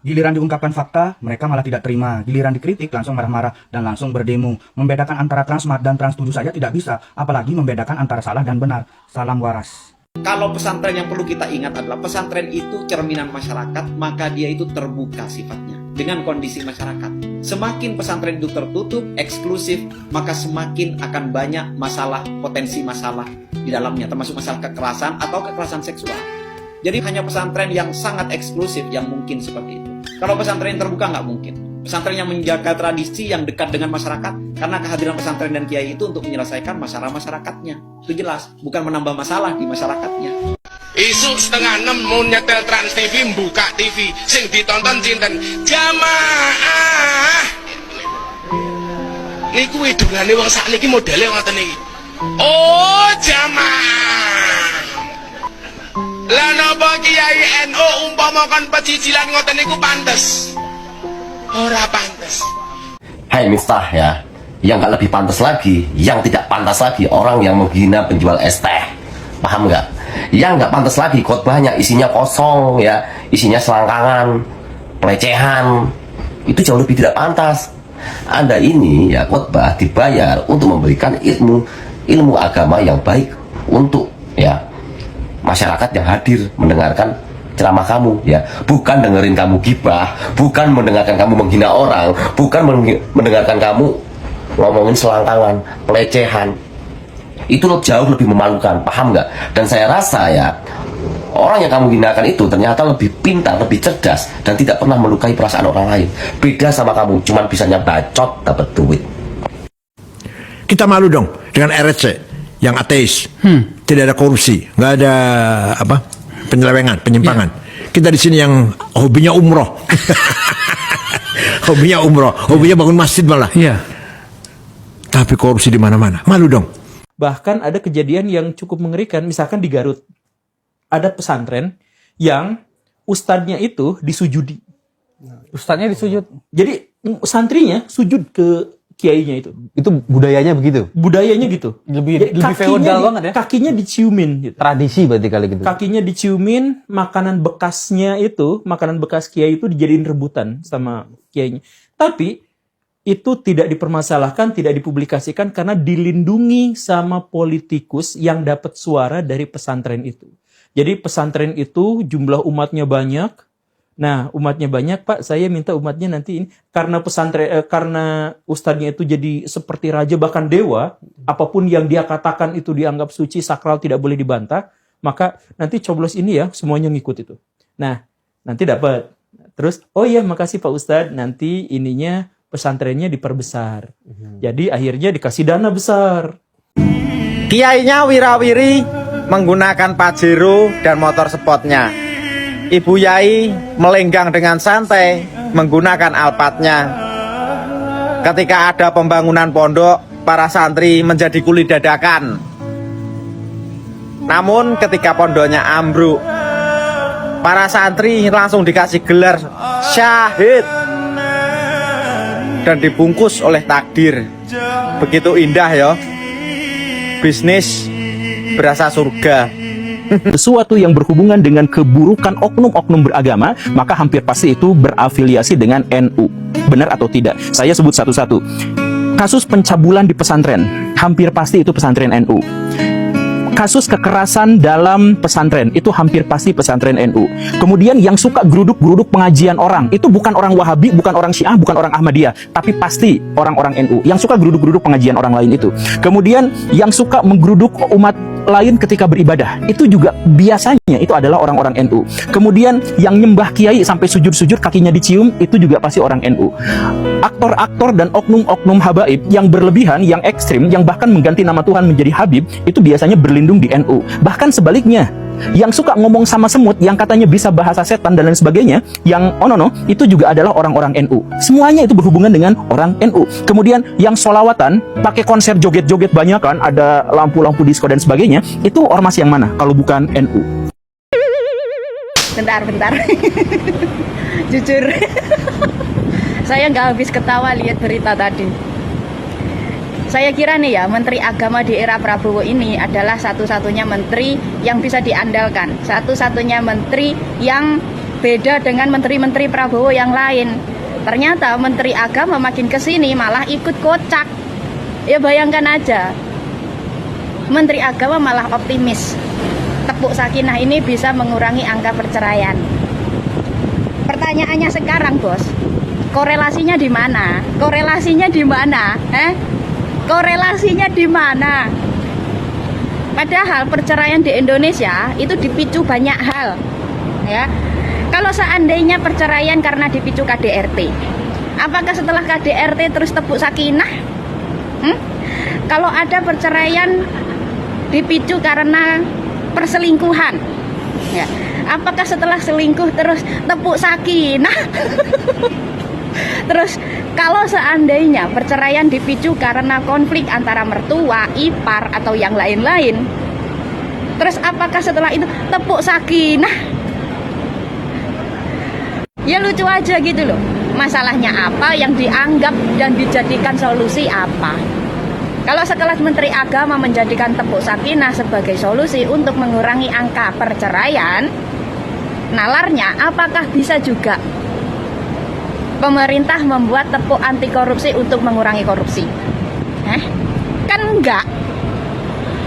Giliran diungkapkan fakta, mereka malah tidak terima. Giliran dikritik, langsung marah-marah dan langsung berdemo. Membedakan antara Transmart dan Trans 7 saja tidak bisa, apalagi membedakan antara salah dan benar. Salam waras. Kalau pesantren yang perlu kita ingat adalah pesantren itu cerminan masyarakat, maka dia itu terbuka sifatnya dengan kondisi masyarakat. Semakin pesantren itu tertutup, eksklusif, maka semakin akan banyak masalah, potensi masalah di dalamnya, termasuk masalah kekerasan atau kekerasan seksual. Jadi hanya pesantren yang sangat eksklusif yang mungkin seperti itu. Kalau pesantren terbuka nggak mungkin. Pesantren yang menjaga tradisi yang dekat dengan masyarakat, karena kehadiran pesantren dan kiai itu untuk menyelesaikan masalah masyarakatnya. Itu jelas, bukan menambah masalah di masyarakatnya. Isuk setengah 6 mau nyetel Trans TV, buka TV, sing ditonton cinten jamaah. Niku widulane wong sakniki modele ngoten iki. Oh, jamaah. Lah napa Kiai NU umpama kon pecicilan ngoten niku pantes? Ora pantes. Hai Miftah ya, yang gak lebih pantas lagi, yang tidak pantas lagi orang yang menghina penjual es teh, paham nggak? Yang nggak pantas lagi khotbahnya isinya kosong ya, isinya selangkangan, pelecehan, itu jauh lebih tidak pantas. Anda ini ya khotbah dibayar untuk memberikan ilmu agama yang baik untuk ya masyarakat yang hadir mendengarkan ceramah kamu ya, bukan dengerin kamu gibah, bukan mendengarkan kamu menghina orang, bukan mendengarkan kamu ngomongin selangkangan, pelecehan. Itu jauh lebih memalukan, paham nggak? Dan saya rasa ya orang yang kamu hinakan itu ternyata lebih pintar, lebih cerdas, dan tidak pernah melukai perasaan orang lain. Beda sama kamu, cuman bisanya bacot dapat duit. Kita malu dong dengan RSC yang ateis, tidak ada korupsi, nggak ada apa penyelewengan, penyimpangan. Kita di sini yang hobinya umroh, hobinya bangun masjid malah. Tapi korupsi di mana-mana, malu dong. Bahkan ada kejadian yang cukup mengerikan, misalkan di Garut ada pesantren yang ustadznya itu disujudi. Ustadznya disujud. Jadi santrinya sujud ke kiainya itu. Itu budayanya begitu. Budayanya gitu. Lebih feodal banget ya. Kakinya diciumin gitu. Tradisi berarti kali gitu. Kakinya diciumin, makanan bekasnya itu, makanan bekas kiai itu dijadiin rebutan sama kiainya. Tapi itu tidak dipermasalahkan, tidak dipublikasikan karena dilindungi sama politikus yang dapat suara dari pesantren itu. Jadi pesantren itu jumlah umatnya banyak. Nah, umatnya banyak, Pak, saya minta umatnya nanti ini karena pesantren karena ustadznya itu jadi seperti raja bahkan dewa, apapun yang dia katakan itu dianggap suci, sakral, tidak boleh dibantah, maka nanti coblos ini ya semuanya ngikut itu. Nah, nanti dapat. Terus, oh iya makasih Pak Ustadz, nanti ininya pesantrennya diperbesar. Jadi akhirnya dikasih dana besar. Kiainya wirawiri menggunakan Pajero dan motor spotnya. Ibu Yai melenggang dengan santai menggunakan Alphardnya. Ketika ada pembangunan pondok, para santri menjadi kuli dadakan. Namun ketika pondoknya ambruk, para santri langsung dikasih gelar syahid dan dibungkus oleh takdir. Begitu indah ya. Bisnis berasa surga. Sesuatu yang berhubungan dengan keburukan oknum-oknum beragama, maka hampir pasti itu berafiliasi dengan NU. Benar atau tidak? Saya sebut satu-satu. Kasus pencabulan di pesantren, hampir pasti itu pesantren NU. Kasus kekerasan dalam pesantren, itu hampir pasti pesantren NU. Kemudian yang suka geruduk-geruduk pengajian orang, itu bukan orang Wahabi, bukan orang Syiah, bukan orang Ahmadiyah, tapi pasti orang-orang NU. Yang suka geruduk-geruduk pengajian orang lain itu. Kemudian yang suka menggeruduk umat lain ketika beribadah, itu juga biasanya itu adalah orang-orang NU. Kemudian yang nyembah kiai sampai sujud-sujud kakinya dicium, itu juga pasti orang NU. Aktor-aktor dan oknum-oknum habaib yang berlebihan, yang ekstrim, yang bahkan mengganti nama Tuhan menjadi Habib, itu biasanya berlindung di NU. Bahkan sebaliknya, yang suka ngomong sama semut, yang katanya bisa bahasa setan dan lain sebagainya, yang itu juga adalah orang-orang NU. Semuanya itu berhubungan dengan orang NU. Kemudian yang sholawatan, pakai konsep joget-joget banyak kan, ada lampu-lampu disco dan sebagainya, itu ormas yang mana kalau bukan NU? Bentar. Jujur, saya nggak habis ketawa lihat berita tadi. Saya kira nih ya, Menteri Agama di era Prabowo ini adalah satu-satunya menteri yang bisa diandalkan, satu-satunya menteri yang Beda dengan menteri-menteri Prabowo yang lain. Ternyata Menteri Agama makin kesini malah ikut kocak. Ya bayangkan aja, Menteri Agama malah optimis tepuk sakinah ini bisa mengurangi angka perceraian. Pertanyaannya sekarang, Bos, korelasinya di mana? Korelasinya di mana? Korelasinya di mana? Padahal perceraian di Indonesia itu dipicu banyak hal, ya. Kalau seandainya perceraian karena dipicu KDRT, apakah setelah KDRT terus tepuk sakinah? Kalau ada perceraian dipicu karena perselingkuhan, ya, apakah setelah selingkuh terus tepuk sakinah? Terus kalau seandainya perceraian dipicu karena konflik antara mertua, ipar, atau yang lain-lain, terus apakah setelah itu tepuk sakinah? Ya lucu aja gitu loh. Masalahnya apa, yang dianggap dan dijadikan solusi apa? Kalau sekelas Menteri Agama menjadikan tepuk sakinah sebagai solusi untuk mengurangi angka perceraian, nalarnya apakah bisa juga pemerintah membuat tepuk anti korupsi untuk mengurangi korupsi? Kan enggak.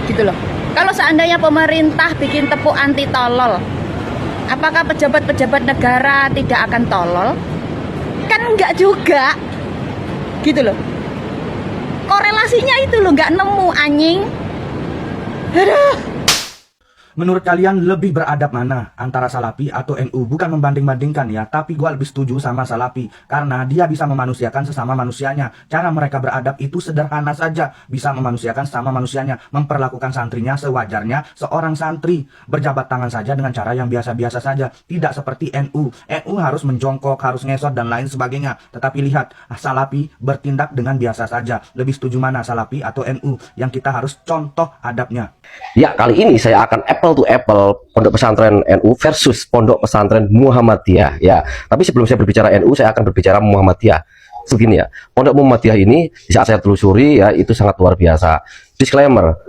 Gitu loh. Kalau seandainya pemerintah bikin tepuk anti tolol, apakah pejabat-pejabat negara tidak akan tolol? Kan enggak juga. Gitu loh. Korelasinya itu loh, nggak nemu anjing. Aduh. Menurut kalian lebih beradab mana antara Salafi atau NU? Bukan membanding-bandingkan ya, tapi gue lebih setuju sama Salafi karena dia bisa memanusiakan sesama manusianya. Cara mereka beradab itu sederhana saja, bisa memanusiakan sesama manusianya, memperlakukan santrinya sewajarnya. Seorang santri berjabat tangan saja dengan cara yang biasa-biasa saja, tidak seperti NU. NU harus menjongkok, harus ngesot dan lain sebagainya. Tetapi lihat, Salafi bertindak dengan biasa saja. Lebih setuju mana, Salafi atau NU? Yang kita harus contoh adabnya. Ya, kali ini saya akan apple to apple pondok pesantren NU versus pondok pesantren Muhammadiyah ya. Tapi sebelum saya berbicara NU, saya akan berbicara Muhammadiyah. Begini ya, pondok Muhammadiyah ini di saat saya telusuri ya, itu sangat luar biasa. Disclaimer,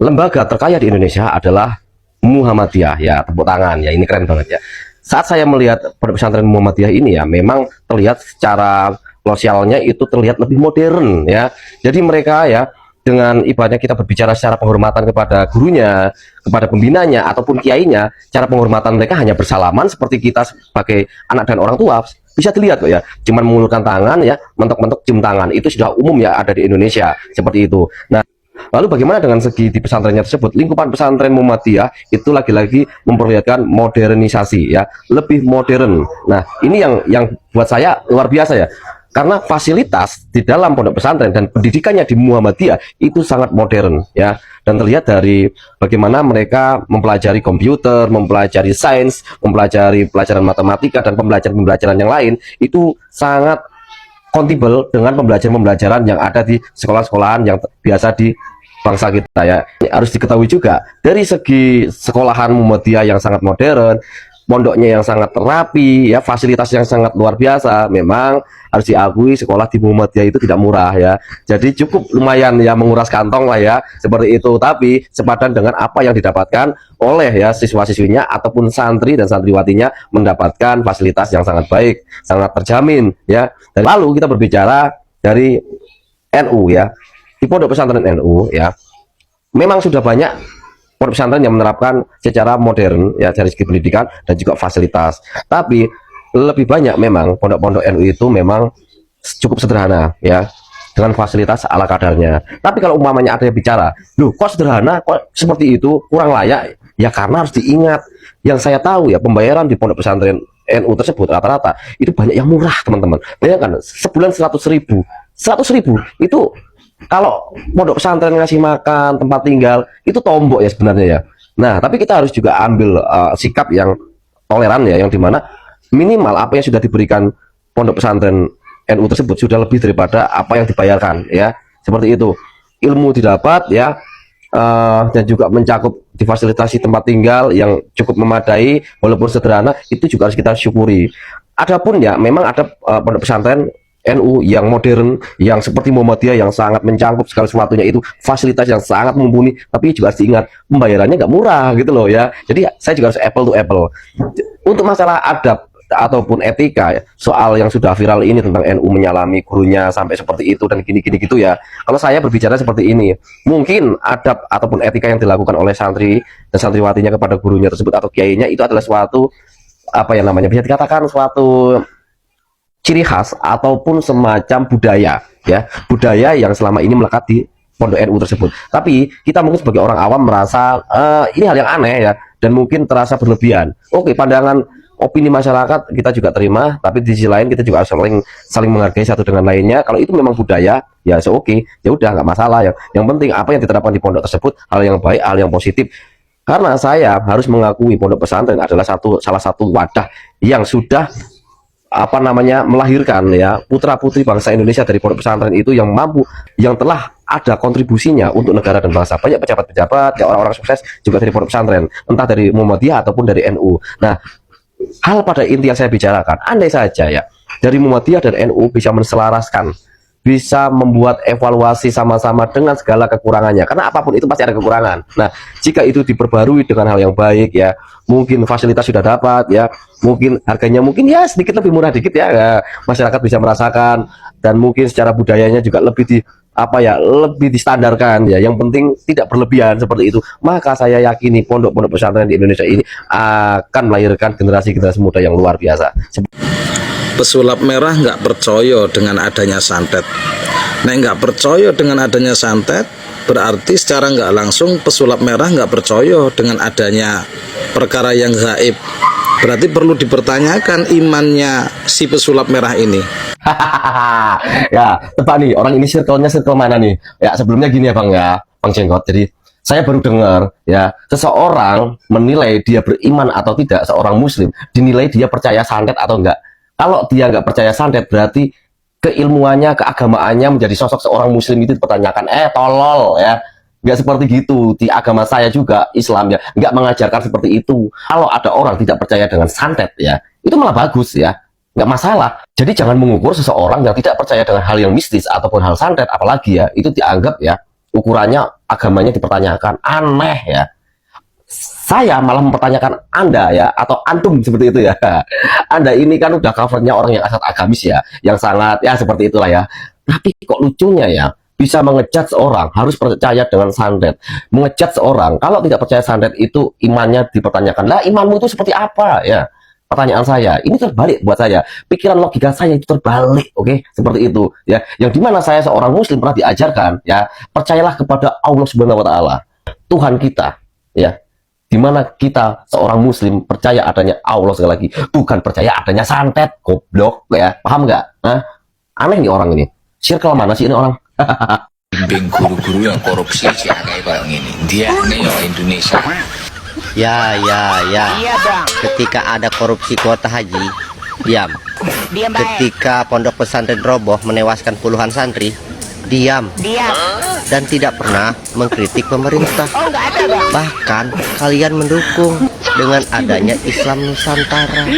lembaga terkaya di Indonesia adalah Muhammadiyah ya, tepuk tangan ya, ini keren banget ya. Saat saya melihat pondok pesantren Muhammadiyah ini ya, memang terlihat secara sosialnya itu terlihat lebih modern ya. Jadi mereka ya, dengan ibaratnya kita berbicara secara penghormatan kepada gurunya, kepada pembinanya ataupun kiainya, cara penghormatan mereka hanya bersalaman seperti kita sebagai anak dan orang tua. Bisa dilihat kok ya, cuman mengulurkan tangan ya, mentok-mentok cium tangan, itu sudah umum ya ada di Indonesia seperti itu. Nah, lalu bagaimana dengan segi di pesantrennya tersebut? Lingkupan pesantren Muhammadiyah itu lagi-lagi memperlihatkan modernisasi ya, lebih modern. Nah, ini yang buat saya luar biasa ya. Karena fasilitas di dalam pondok pesantren dan pendidikannya di Muhammadiyah itu sangat modern ya, dan terlihat dari bagaimana mereka mempelajari komputer, mempelajari sains, mempelajari pelajaran matematika dan pembelajaran-pembelajaran yang lain itu sangat kompatibel dengan pembelajaran-pembelajaran yang ada di sekolah-sekolahan yang biasa di bangsa kita ya. Ini harus diketahui juga dari segi sekolahan Muhammadiyah yang sangat modern, pondoknya yang sangat rapi ya, fasilitas yang sangat luar biasa. Memang harus diakui sekolah di Muhammadiyah itu tidak murah ya, jadi cukup lumayan ya menguras kantong lah ya, seperti itu. Tapi sepadan dengan apa yang didapatkan oleh ya siswa-siswinya ataupun santri dan santriwatinya, mendapatkan fasilitas yang sangat baik, sangat terjamin ya. Dan lalu kita berbicara dari NU ya, di pondok pesantren NU ya, memang sudah banyak pondok pesantren yang menerapkan secara modern ya dari segi pendidikan dan juga fasilitas. Tapi lebih banyak memang pondok-pondok NU itu memang cukup sederhana ya, dengan fasilitas ala kadarnya. Tapi kalau umpamanya ada yang bicara, loh kok sederhana, kok seperti itu, kurang layak, ya karena harus diingat, yang saya tahu ya, pembayaran di pondok pesantren NU tersebut rata-rata itu banyak yang murah teman-teman. Bayangkan sebulan 100.000 itu kalau pondok pesantren ngasih makan, tempat tinggal, itu tombok ya sebenarnya ya. Nah, tapi kita harus juga ambil sikap yang toleran ya, yang dimana minimal apa yang sudah diberikan pondok pesantren NU tersebut sudah lebih daripada apa yang dibayarkan ya. Seperti itu. Ilmu didapat ya, dan juga mencakup difasilitasi tempat tinggal yang cukup memadai walaupun sederhana, itu juga harus kita syukuri. Adapun ya, memang ada pondok pesantren NU yang modern, yang seperti Muhammadiyah yang sangat mencangkup segala sesuatunya itu fasilitas yang sangat mumpuni, tapi juga harus diingat pembayarannya nggak murah gitu loh ya. Jadi saya juga harus apple to apple. Untuk masalah adab ataupun etika soal yang sudah viral ini tentang NU menyalami gurunya sampai seperti itu dan gini-gini gitu ya. Kalau saya berbicara seperti ini, mungkin adab ataupun etika yang dilakukan oleh santri dan santriwatinya kepada gurunya tersebut atau kiainya itu adalah suatu apa yang namanya bisa dikatakan suatu ciri khas ataupun semacam budaya ya, budaya yang selama ini melekat di pondok NU tersebut. Tapi kita mungkin sebagai orang awam merasa ini hal yang aneh ya, dan mungkin terasa berlebihan. Oke, pandangan opini masyarakat kita juga terima, tapi di sisi lain kita juga harus saling menghargai satu dengan lainnya. Kalau itu memang budaya, ya oke, ya udah nggak masalah ya. Yang penting apa yang diterapkan di pondok tersebut hal yang baik, hal yang positif. Karena saya harus mengakui pondok pesantren adalah salah satu wadah yang sudah apa namanya melahirkan ya putra-putri bangsa Indonesia dari pondok pesantren itu yang mampu, yang telah ada kontribusinya untuk negara dan bangsa. Banyak pejabat-pejabat, ya orang-orang sukses juga dari pondok pesantren, entah dari Muhammadiyah ataupun dari NU. Nah, hal pada inti yang saya bicarakan, andai saja ya dari Muhammadiyah dan NU bisa menselaraskan, bisa membuat evaluasi sama-sama dengan segala kekurangannya, karena apapun itu pasti ada kekurangan. Nah, jika itu diperbarui dengan hal yang baik ya, mungkin fasilitas sudah dapat ya, mungkin harganya mungkin ya sedikit lebih murah dikit ya, masyarakat bisa merasakan, dan mungkin secara budayanya juga lebih lebih distandarkan ya, yang penting tidak berlebihan seperti itu. Maka saya yakini pondok-pondok pesantren di Indonesia ini akan melahirkan generasi-generasi muda yang luar biasa. Pesulap merah nggak percaya dengan adanya santet. Nah, nggak percaya dengan adanya santet berarti secara nggak langsung pesulap merah nggak percaya dengan adanya perkara yang gaib. Berarti perlu dipertanyakan imannya si pesulap merah ini. Ya, tepat nih, orang ini circle mana nih? Ya, sebelumnya gini ya Bang ya, Bang Jenggot. Jadi saya baru dengar ya, seseorang menilai dia beriman atau tidak, seorang muslim dinilai dia percaya santet atau enggak. Kalau dia nggak percaya santet, berarti keilmuannya, keagamaannya menjadi sosok seorang muslim itu dipertanyakan. Tolol ya. Nggak seperti gitu. Di agama saya juga, Islam ya, nggak mengajarkan seperti itu. Kalau ada orang tidak percaya dengan santet ya, itu malah bagus ya, nggak masalah. Jadi jangan mengukur seseorang yang tidak percaya dengan hal yang mistis ataupun hal santet, apalagi ya, itu dianggap ya, ukurannya agamanya dipertanyakan. Aneh ya. Saya malah mempertanyakan Anda ya, atau antum seperti itu ya. Anda ini kan udah covernya orang yang sangat agamis ya, yang sangat ya seperti itulah ya. Tapi kok lucunya ya, bisa mengejat seorang harus percaya dengan santet, mengejat seorang kalau tidak percaya santet itu imannya dipertanyakan. Lah, imanmu itu seperti apa ya? Pertanyaan saya ini terbalik buat saya, pikiran logika saya itu terbalik, oke? Seperti itu ya, yang dimana saya seorang muslim pernah diajarkan ya, percayalah kepada Allah Subhanahu Wa Taala, Tuhan kita ya, dimana kita seorang muslim percaya adanya Allah sekali lagi, bukan percaya adanya santet. Goblok ya, paham nggak? Aneh nih orang ini, circle mana sih ini orang? Bimbing guru-guru yang korupsi sih kayak ini. Dia nih Indonesia. Ya. Ketika ada korupsi kuota haji, diam. Ketika pondok pesantren roboh menewaskan puluhan santri, diam. Dan tidak pernah mengkritik pemerintah. Bahkan kalian mendukung dengan adanya Islam Nusantara.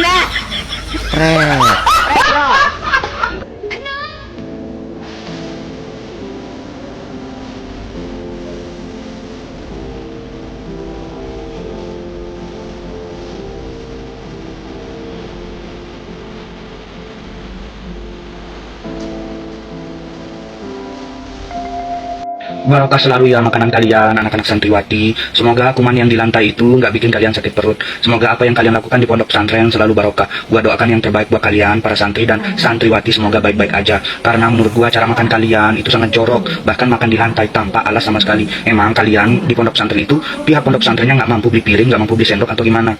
Barokah selalu ya makanan kalian, anak-anak santriwati. Semoga kuman yang di lantai itu nggak bikin kalian sakit perut. Semoga apa yang kalian lakukan di pondok pesantren selalu barokah. Gua doakan yang terbaik buat kalian, para santri dan santriwati, semoga baik-baik aja. Karena menurut gua cara makan kalian itu sangat jorok, bahkan makan di lantai tanpa alas sama sekali. Emang kalian di pondok pesantren itu, pihak pondok pesantrennya nggak mampu beli piring, nggak mampu beli sendok atau gimana?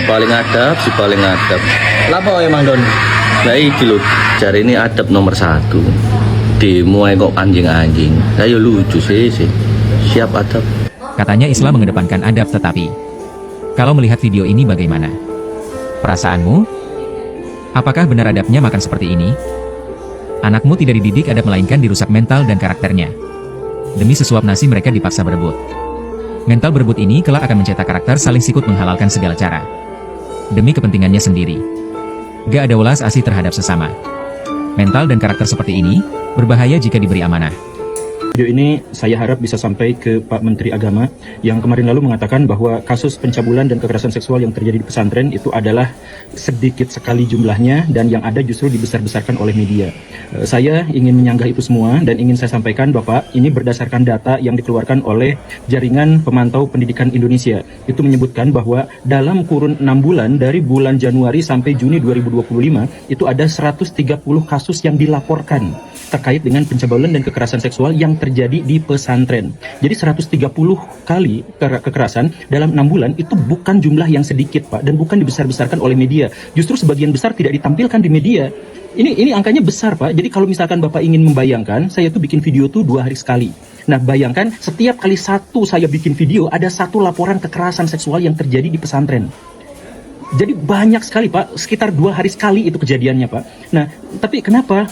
Paling adab. Lapa emang Don? Nah iki lho, cari ini adab nomor 1. Demo kok anjing-anjing. Ayo lucu sih. Siap adab. Katanya Islam mengedepankan adab, tetapi kalau melihat video ini bagaimana? Perasaanmu? Apakah benar adabnya makan seperti ini? Anakmu tidak dididik adab melainkan dirusak mental dan karakternya. Demi sesuap nasi mereka dipaksa berebut. Mental berebut ini kelak akan mencetak karakter saling sikut menghalalkan segala cara. Demi kepentingannya sendiri. Gak ada welas asih terhadap sesama. Mental dan karakter seperti ini berbahaya jika diberi amanah. Video ini saya harap bisa sampai ke Pak Menteri Agama yang kemarin lalu mengatakan bahwa kasus pencabulan dan kekerasan seksual yang terjadi di pesantren itu adalah sedikit sekali jumlahnya dan yang ada justru dibesar-besarkan oleh media. Saya ingin menyanggah itu semua dan ingin saya sampaikan Bapak, ini berdasarkan data yang dikeluarkan oleh Jaringan Pemantau Pendidikan Indonesia. Itu menyebutkan bahwa dalam kurun 6 bulan dari bulan Januari sampai Juni 2025 itu ada 130 kasus yang dilaporkan terkait dengan pencabulan dan kekerasan seksual yang terjadi di pesantren. Jadi 130 kali kekerasan dalam 6 bulan itu bukan jumlah yang sedikit Pak, dan bukan dibesar-besarkan oleh media. Justru sebagian besar tidak ditampilkan di media. Ini angkanya besar Pak. Jadi kalau misalkan Bapak ingin membayangkan, saya tuh bikin video tuh 2 hari sekali. Nah bayangkan setiap kali satu saya bikin video ada 1 laporan kekerasan seksual yang terjadi di pesantren. Jadi banyak sekali Pak, sekitar 2 hari sekali itu kejadiannya Pak. Nah tapi kenapa